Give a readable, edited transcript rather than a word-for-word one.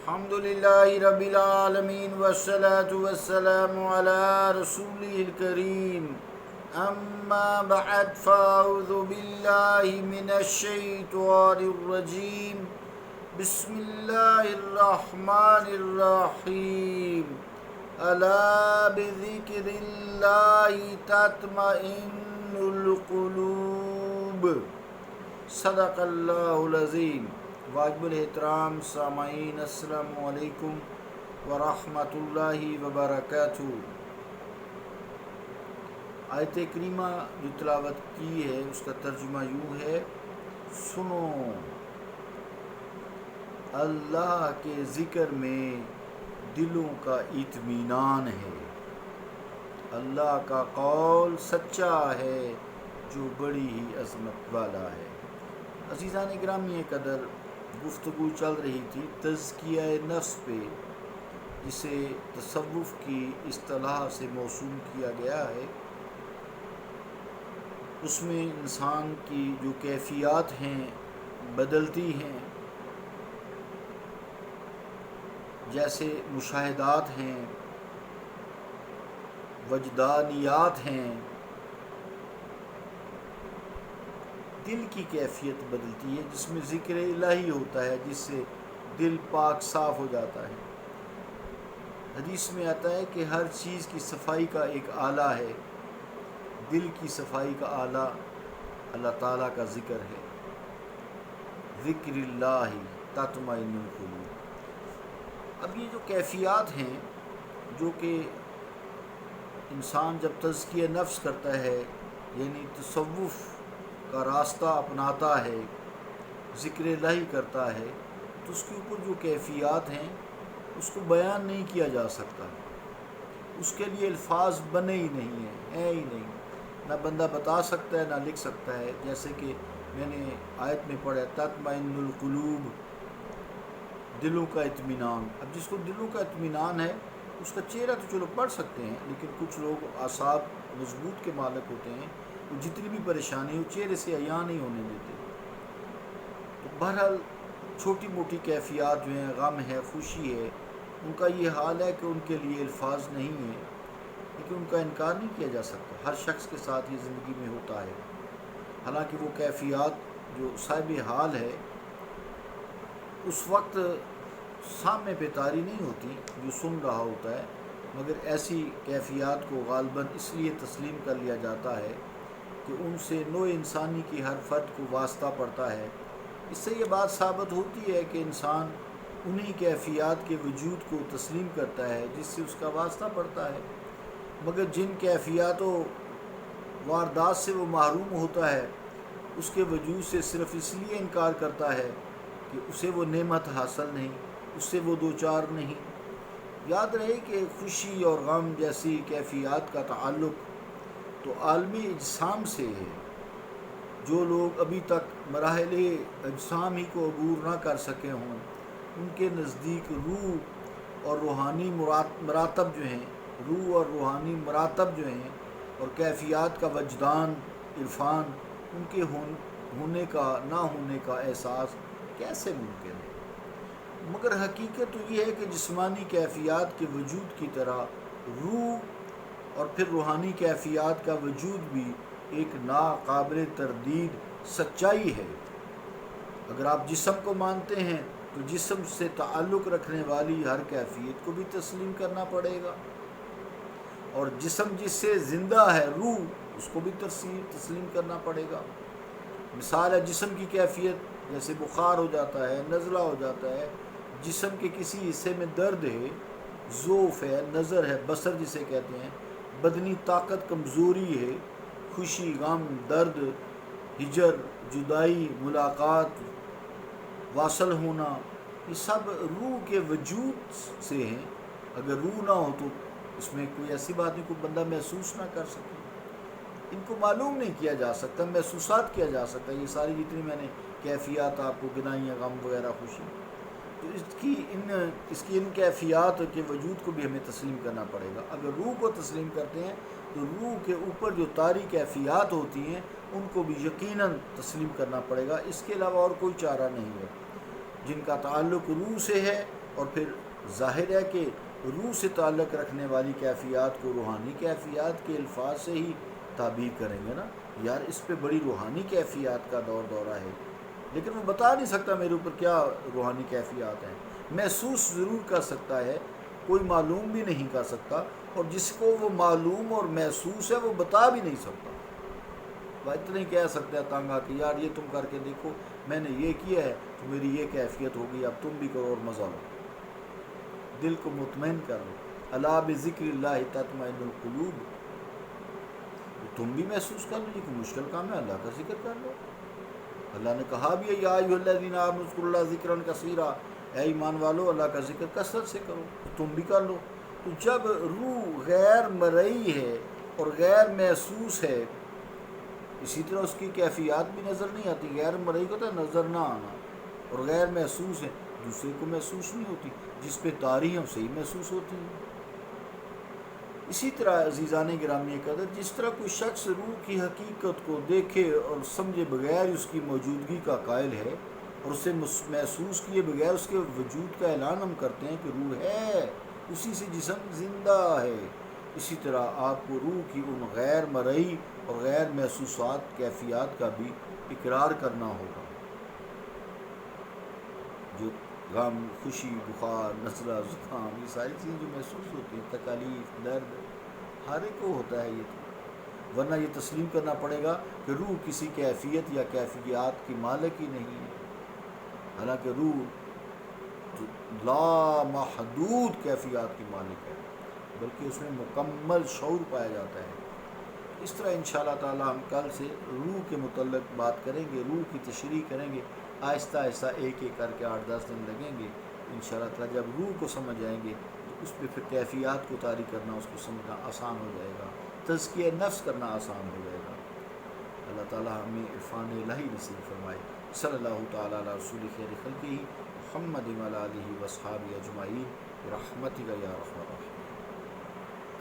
الحمدللہ رب العالمین والصلاة والسلام علی رسولہ الکریم اما بعد فاعوذ باللہ من الشیطان الرجیم بسم اللہ الرحمن الرحیم الا بذکر اللہ تطمئن القلوب صدق اللہ العظیم۔ واجب الاحترام سامعین، السلام علیکم ورحمۃ اللہ وبرکاتہ۔ آیت کریمہ جو تلاوت کی ہے اس کا ترجمہ یوں ہے: سنو، اللہ کے ذکر میں دلوں کا اطمینان ہے، اللہ کا قول سچا ہے جو بڑی ہی عظمت والا ہے۔ عزیزان گرامی قدر، گفتگو چل رہی تھی تزکیہ نفس پہ، جسے تصوف کی اصطلاح سے موسوم کیا گیا ہے۔ اس میں انسان کی جو کیفیات ہیں بدلتی ہیں، جیسے مشاہدات ہیں، وجدانیات ہیں، دل کی کیفیت بدلتی ہے، جس میں ذکر الہی ہوتا ہے، جس سے دل پاک صاف ہو جاتا ہے۔ حدیث میں آتا ہے کہ ہر چیز کی صفائی کا ایک آلہ ہے، دل کی صفائی کا آلہ اللہ تعالیٰ کا ذکر ہے۔ ذکر اللہ تطمئن القلوب۔ اب یہ جو کیفیات ہیں، جو کہ انسان جب تزکیہ نفس کرتا ہے، یعنی تصوف کا راستہ اپناتا ہے، ذکر الہی کرتا ہے، تو اس کے اوپر جو کیفیات ہیں اس کو بیان نہیں کیا جا سکتا، اس کے لیے الفاظ بنے ہی نہیں ہیں، ہے ہی نہیں، نہ بندہ بتا سکتا ہے نہ لکھ سکتا ہے۔ جیسے کہ میں نے آیت میں پڑھا تطمئن القلوب، دلوں کا اطمینان۔ اب جس کو دلوں کا اطمینان ہے اس کا چہرہ تو چلو پڑھ سکتے ہیں، لیکن کچھ لوگ اعصاب مضبوط کے مالک ہوتے ہیں، وہ جتنی بھی پریشانی ہو چہرے سے عیاں نہیں ہونے دیتے۔ تو بہرحال چھوٹی موٹی کیفیات جو ہیں، غم ہے، خوشی ہے، ان کا یہ حال ہے کہ ان کے لیے الفاظ نہیں ہیں، لیکن ان کا انکار نہیں کیا جا سکتا۔ ہر شخص کے ساتھ یہ زندگی میں ہوتا ہے۔ حالانکہ وہ کیفیات جو صاحب حال ہے اس وقت سامنے پہ طاری نہیں ہوتی جو سن رہا ہوتا ہے، مگر ایسی کیفیات کو غالباً اس لیے تسلیم کر لیا جاتا ہے کہ ان سے نوع انسانی کی ہر فرد کو واسطہ پڑتا ہے۔ اس سے یہ بات ثابت ہوتی ہے کہ انسان انہی کیفیات کے وجود کو تسلیم کرتا ہے جس سے اس کا واسطہ پڑتا ہے، مگر جن کیفیات و واردات سے وہ محروم ہوتا ہے اس کے وجود سے صرف اس لیے انکار کرتا ہے کہ اسے وہ نعمت حاصل نہیں، اس سے وہ دوچار نہیں۔ یاد رہے کہ خوشی اور غم جیسی کیفیات کا تعلق تو عالمی اجسام سے ہے۔ جو لوگ ابھی تک مراحل اجسام ہی کو عبور نہ کر سکے ہوں، ان کے نزدیک روح اور روحانی مراتب جو ہیں، روح اور روحانی مراتب جو ہیں اور کیفیات کا وجدان، عرفان، ان کے ہونے کا نہ ہونے کا احساس کیسے ممکن ہے؟ مگر حقیقت تو یہ ہے کہ جسمانی کیفیات کے وجود کی طرح روح اور پھر روحانی کیفیات کا وجود بھی ایک ناقابل تردید سچائی ہے۔ اگر آپ جسم کو مانتے ہیں تو جسم سے تعلق رکھنے والی ہر کیفیت کو بھی تسلیم کرنا پڑے گا، اور جسم جس سے زندہ ہے، روح، اس کو بھی تسلیم کرنا پڑے گا۔ مثال ہے جسم کی کیفیت، جیسے بخار ہو جاتا ہے، نزلہ ہو جاتا ہے، جسم کے کسی حصے میں درد ہے، ضعف ہے، نظر ہے، بصر جسے کہتے ہیں، بدنی طاقت کمزوری ہے، خوشی، غم، درد، ہجر، جدائی، ملاقات، واصل ہونا، یہ سب روح کے وجود سے ہیں۔ اگر روح نہ ہو تو اس میں کوئی ایسی بات نہیں کوئی بندہ محسوس نہ کر سکے، ان کو معلوم نہیں کیا جا سکتا، محسوسات کیا جا سکتا۔ یہ ساری جتنی میں نے کیفیات آپ کو گنائی ہیں، غم وغیرہ، خوشی، تو اس کی ان کیفیات کے وجود کو بھی ہمیں تسلیم کرنا پڑے گا۔ اگر روح کو تسلیم کرتے ہیں تو روح کے اوپر جو طاری کیفیات ہوتی ہیں ان کو بھی یقیناً تسلیم کرنا پڑے گا، اس کے علاوہ اور کوئی چارہ نہیں ہے۔ جن کا تعلق روح سے ہے اور پھر ظاہر ہے کہ روح سے تعلق رکھنے والی کیفیات کو روحانی کیفیات کے الفاظ سے ہی تعبیر کریں گے نا. یار اس پہ بڑی روحانی کیفیات کا دورہ ہے، لیکن وہ بتا نہیں سکتا میرے اوپر کیا روحانی کیفیات ہیں. محسوس ضرور کر سکتا ہے، کوئی معلوم بھی نہیں کر سکتا، اور جس کو وہ معلوم اور محسوس ہے وہ بتا بھی نہیں سکتا. وہ اتنا ہی کہہ سکتا ہے تانگا کہ یار یہ تم کر کے دیکھو، میں نے یہ کیا ہے تو میری یہ کیفیت ہوگی، اب تم بھی کرو اور مزہ لو، دل کو مطمئن کر لو. الا بذکر اللہ تطمئن القلوب. تم بھی محسوس کر لو، یہ کوئی مشکل کام ہے، اللہ کا ذکر کر لو. اللہ نے کہا بھی ہے یا ایھا الذین آمنوا اذکروا اللہ ذکرا کثیرا، اے ایمان والو اللہ کا ذکر کثرت سے کرو. تم بھی کر لو. تو جب روح غیر مرئی ہے اور غیر محسوس ہے، اسی طرح اس کی کیفیات بھی نظر نہیں آتی. غیر مرئی کو تو نظر نہ آنا، اور غیر محسوس ہے، دوسرے کو محسوس نہیں ہوتی، جس پہ طاری ہم سے ہی محسوس ہوتی ہیں. اسی طرح عزیزان گرامی قدر، جس طرح کوئی شخص روح کی حقیقت کو دیکھے اور سمجھے بغیر اس کی موجودگی کا قائل ہے، اور اسے محسوس کیے بغیر اس کے وجود کا اعلان ہم کرتے ہیں کہ روح ہے، اسی سے جسم زندہ ہے، اسی طرح آپ کو روح کی ان غیر مرئی اور غیر محسوسات کیفیات کا بھی اقرار کرنا ہوگا، جو غم، خوشی، بخار، نزلہ، زکام، یہ ساری چیزیں جو محسوس ہوتی ہیں، تکالیف، درد، ہر ایک کو ہوتا ہے یہ تو. ورنہ یہ تسلیم کرنا پڑے گا کہ روح کسی کیفیت یا کیفیات کی مالک ہی نہیں ہے. حالانکہ روح لا محدود کیفیات کی مالک ہے، بلکہ اس میں مکمل شعور پایا جاتا ہے. اس طرح انشاءاللہ تعالی ہم کل سے روح کے متعلق بات کریں گے، روح کی تشریح کریں گے، آہستہ آہستہ ایک ایک کر کے 8-10 دن لگیں گے انشاءاللہ تعالی. جب روح کو سمجھ آئیں گے تو اس پہ پھر کیفیات کو طاری کرنا، اس کو سمجھنا آسان ہو جائے گا، تزکیہ نفس کرنا آسان ہو جائے گا. اللہ تعالی ہمیں عرفان الہی نصیب فرمائے. صلی اللہ تعالی علی رسول خیر خلقہ محمد وعلی آلہ واصحابہ اجمعین برحمتک یا ارحم الراحمین.